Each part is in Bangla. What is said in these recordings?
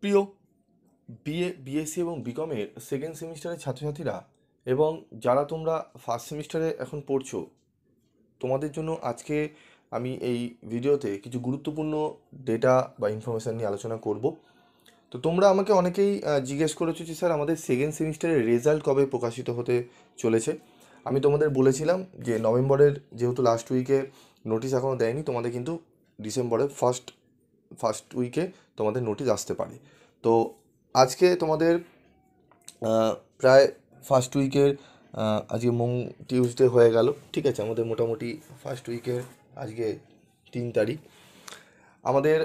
প্রিয় বিএ বিএসসি এবং বিকমের সেকেন্ড সেমিস্টারের ছাত্রছাত্রীরা এবং যারা তোমরা ফার্স্ট সেমিস্টারে এখন পড়ছো, তোমাদের জন্য আজকে আমি এই ভিডিওতে কিছু গুরুত্বপূর্ণ ডেটা বা ইনফরমেশান নিয়ে আলোচনা করব। তো তোমরা আমাকে অনেকেই জিজ্ঞেস করেছো যে স্যার আমাদের সেকেন্ড সেমিস্টারের রেজাল্ট কবে প্রকাশিত হতে চলেছে। আমি তোমাদের বলেছিলাম যে নভেম্বরের যেহেতু লাস্ট উইকে নোটিশ এখনও দেয়নি, তোমাদের কিন্তু ডিসেম্বরের ফার্স্ট উইকে তোমাদের নোটিশ আসতে পারে। তো আজকে তোমাদের প্রায় ফার্স্ট উইকের আজকে টিউসডে হয়ে গেল, ঠিক আছে। আমাদের মোটামুটি ফার্স্ট উইকের আজকে 3 তারিখ। আমাদের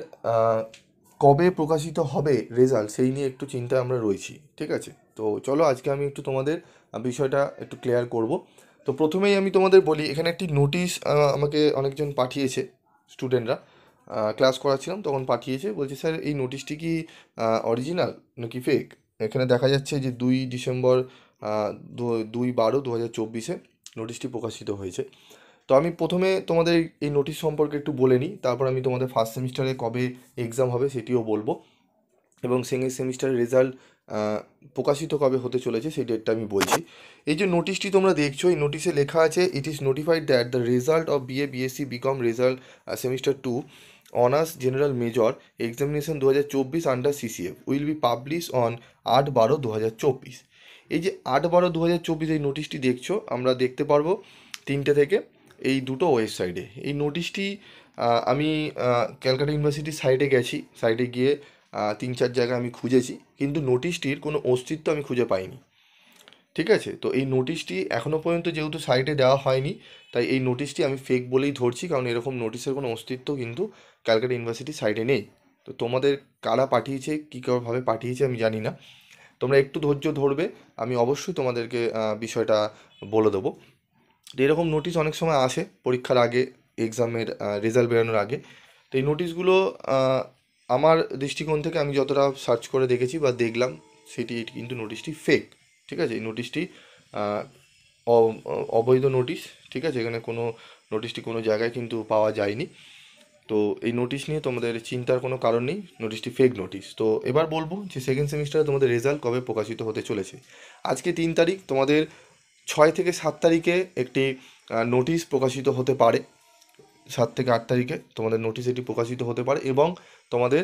কবে প্রকাশিত হবে রেজাল্ট সেই নিয়ে একটু চিন্তায় আমরা রয়েছি, ঠিক আছে। তো চলো আজকে আমি একটু তোমাদের বিষয়টা একটু ক্লিয়ার করব। তো প্রথমেই আমি তোমাদের বলি, এখানে একটি নোটিশ আমাকে অনেকজন পাঠিয়েছে, স্টুডেন্টরা ক্লাস করাচ্ছিলাম তখন পাঠিয়েছে, বলছে স্যার এই নোটিশটি কি অরিজিনাল নাকি ফেক। এখানে দেখা যাচ্ছে যে 2 ডিসেম্বর 2/12/2024 নোটিশটি প্রকাশিত হয়েছে। তো আমি প্রথমে তোমাদের এই নোটিশ সম্পর্কে একটু বলে নিই, তারপর আমি তোমাদের ফার্স্ট সেমিস্টারে কবে এক্সাম হবে সেটিও বলবো, এবং সেকেন্ড সেমিস্টারের রেজাল্ট প্রকাশিত কবে হতে চলেছে সেই ডেটটা আমি বলছি। এই যে নোটিশটি তোমরা দেখছো, এই নোটিশে লেখা আছে, it is notified that the result of BA BSc BCom result semester 2 honours general major examination 2024 under CCF will be publish on 8/12/2024। এই যে 8/12/2024 এই নোটিশটি দেখছো, আমরা দেখতে পারবো 3টে থেকে এই দুটো ওয়েবসাইটে। এই নোটিশটি আমি ক্যালকাটা ইউনিভার্সিটির সাইটে গেছি, সাইটে গিয়ে 3-4 জায়গায় আমি খুঁজেছি, কিন্তু নোটিশটির কোনো অস্তিত্ব আমি খুঁজে পাইনি, ঠিক আছে। তো এই নোটিশটি এখনও পর্যন্ত যেহেতু সাইটে দেওয়া হয়নি, তাই এই নোটিশটি আমি ফেক বলেই ধরছি, কারণ এরকম নোটিশের কোনো অস্তিত্ব কিন্তু ক্যালকাটা ইউনিভার্সিটির সাইটে নেই। তো তোমাদের কারা পাঠিয়েছে, কী ভাবে পাঠিয়েছে আমি জানি না, তোমরা একটু ধৈর্য ধরবে, আমি অবশ্যই তোমাদেরকে বিষয়টা বলে দেবো। এরকম নোটিশ অনেক সময় আসে পরীক্ষার আগে, এক্সামের রেজাল্ট বেরোনোর আগে। তো এই নোটিশগুলো আমার দৃষ্টিকোণ থেকে আমি যতটা সার্চ করে দেখেছি বা দেখলাম, সেটি কিন্তু নোটিশটি ফেক, ঠিক আছে। এই নোটিশটি অবৈধ নোটিশ, ঠিক আছে। এখানে কোনো নোটিশটি কোনো জায়গায় কিন্তু পাওয়া যায়নি। তো এই নোটিশ নিয়ে তোমাদের চিন্তার কোনো কারণ নেই, নোটিশটি ফেক নোটিশ। তো এবার বলবো যে সেকেন্ড সেমিস্টারে তোমাদের রেজাল্ট কবে প্রকাশিত হতে চলেছে। আজকে 3 তারিখ, তোমাদের 6 থেকে 7 তারিখে একটি নোটিশ প্রকাশিত হতে পারে। 7 থেকে 8 তারিখে তোমাদের নোটিশ এটি প্রকাশিত হতে পারে, এবং তোমাদের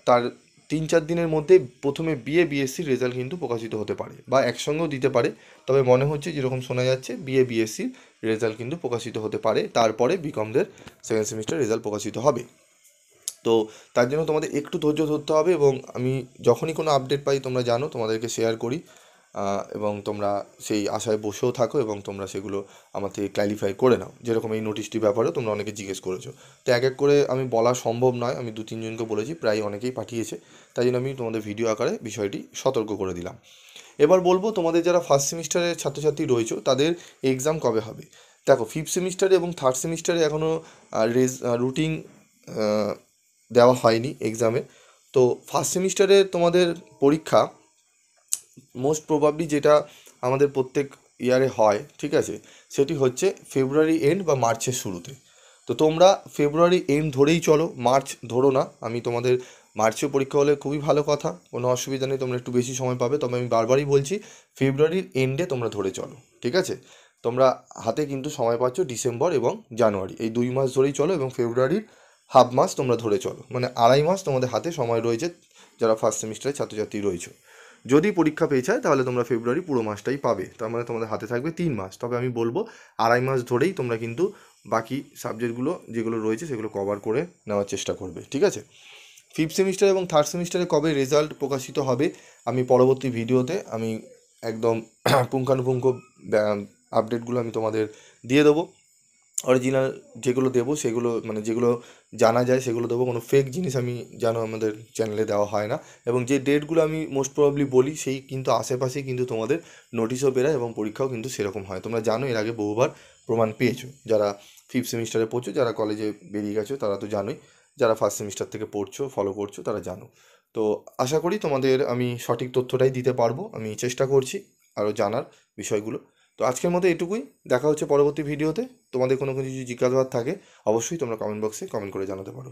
তার 3-4 দিনের মধ্যে প্রথমে বিএ বিএসসির রেজাল্ট কিন্তু প্রকাশিত হতে পারে, বা একসঙ্গেও দিতে পারে। তবে মনে হচ্ছে যেরকম শোনা যাচ্ছে বিএ বিএসসির রেজাল্ট কিন্তু প্রকাশিত হতে পারে, তারপরে বিকমদের সেকেন্ড সেমিস্টার রেজাল্ট প্রকাশিত হবে। তো তার জন্য তোমাদের একটু ধৈর্য ধরতে হবে, এবং আমি যখনই কোনো আপডেট পাই তোমরা জানো, তোমাদেরকে শেয়ার করি, এবং তোমরা সেই আশায় বসেও থাকো, এবং তোমরা সেগুলো আমার থেকে ক্ল্যারিফাই করে নাও। যেরকম এই নোটিশটির ব্যাপারেও তোমরা অনেকে জিজ্ঞেস করেছো, তো এক এক করে আমি বলা সম্ভব নয়, আমি 2-3 জনকে বলেছি, প্রায় অনেকেই পাঠিয়েছে, তাই জন্য আমি তোমাদের ভিডিও আকারে বিষয়টি সতর্ক করে দিলাম। এবার বলবো তোমাদের যারা ফার্স্ট সেমিস্টারের ছাত্রছাত্রী রয়েছো তাদের এক্সাম কবে হবে। দেখো, ফিফথ সেমিস্টারে এবং থার্ড সেমিস্টারে এখনও রুটিন দেওয়া হয়নি এক্সামে। তো ফার্স্ট সেমিস্টারে তোমাদের পরীক্ষা মোস্ট প্রবাবলি যেটা আমাদের প্রত্যেক ইয়ারে হয়, ঠিক আছে, সেটি হচ্ছে ফেব্রুয়ারি এন্ড বা মার্চের শুরুতে। তো তোমরা ফেব্রুয়ারি এন্ড ধরেই চলো, মার্চ ধরো না। আমি তোমাদের মার্চে পরীক্ষা হলে খুবই ভালো কথা, কোনো অসুবিধা নেই, তোমরা একটু বেশি সময় পাবে। তবে আমি বারবারই বলছি ফেব্রুয়ারির এন্ডে তোমরা ধরে চলো, ঠিক আছে। তোমরা হাতে কিন্তু সময় পাচ্ছ ডিসেম্বর এবং জানুয়ারি, এই 2 মাস ধরেই চলো, এবং ফেব্রুয়ারির হাফ মাস তোমরা ধরে চলো, মানে 2.5 মাস তোমাদের হাতে সময় রয়েছে যারা ফার্স্ট সেমিস্টারের ছাত্রছাত্রী রয়েছে। যদি পরীক্ষা পেয়ে যায় তাহলে তোমরা ফেব্রুয়ারি পুরো মাসটাই পাবে, তার মানে তোমাদের হাতে থাকবে 3 মাস। তবে আমি বলবো 2.5 মাস ধরেই তোমরা কিন্তু বাকি সাবজেক্টগুলো যেগুলো রয়েছে সেগুলো কভার করে নেওয়ার চেষ্টা করবে, ঠিক আছে। ফিফথ সেমিস্টার এবং থার্ড সেমিস্টারে কবে রেজাল্ট প্রকাশিত হবে আমি পরবর্তী ভিডিওতে আমি একদম পুঙ্খানুপুঙ্খ আপডেটগুলো আমি তোমাদের দিয়ে দেবো। অরিজিনাল যেগুলো দেবো সেগুলো, মানে যেগুলো জানা যায় সেগুলো দেবো, কোনো ফেক জিনিস আমি যেন আমাদের চ্যানেলে দেওয়া হয় না। এবং যে ডেটগুলো আমি মোস্ট প্রবাবলি বলি সেই কিন্তু আশেপাশেই কিন্তু তোমাদের নোটিশও বেরোয়, এবং পরীক্ষাও কিন্তু সেরকম হয়। তোমরা জানো, এর আগে বহুবার প্রমাণ পেয়েছো, যারা ফিফথ সেমিস্টারে পড়ছো, যারা কলেজে বেরিয়ে গেছো তারা তো জানোই, যারা ফার্স্ট সেমিস্টার থেকে পড়ছো ফলো করছো তারা জানো। তো আশা করি তোমাদের আমি সঠিক তথ্যটাই দিতে পারবো, আমি চেষ্টা করছি আরও জানার বিষয়গুলো। তো আজকের মতো এটুকুই, দেখা হচ্ছে পরবর্তী ভিডিওতে। তোমাদের কোনো কিছু জিজ্ঞাসাবাদ থাকে অবশ্যই তোমরা কমেন্ট বক্সে কমেন্ট করে জানাতে পারো।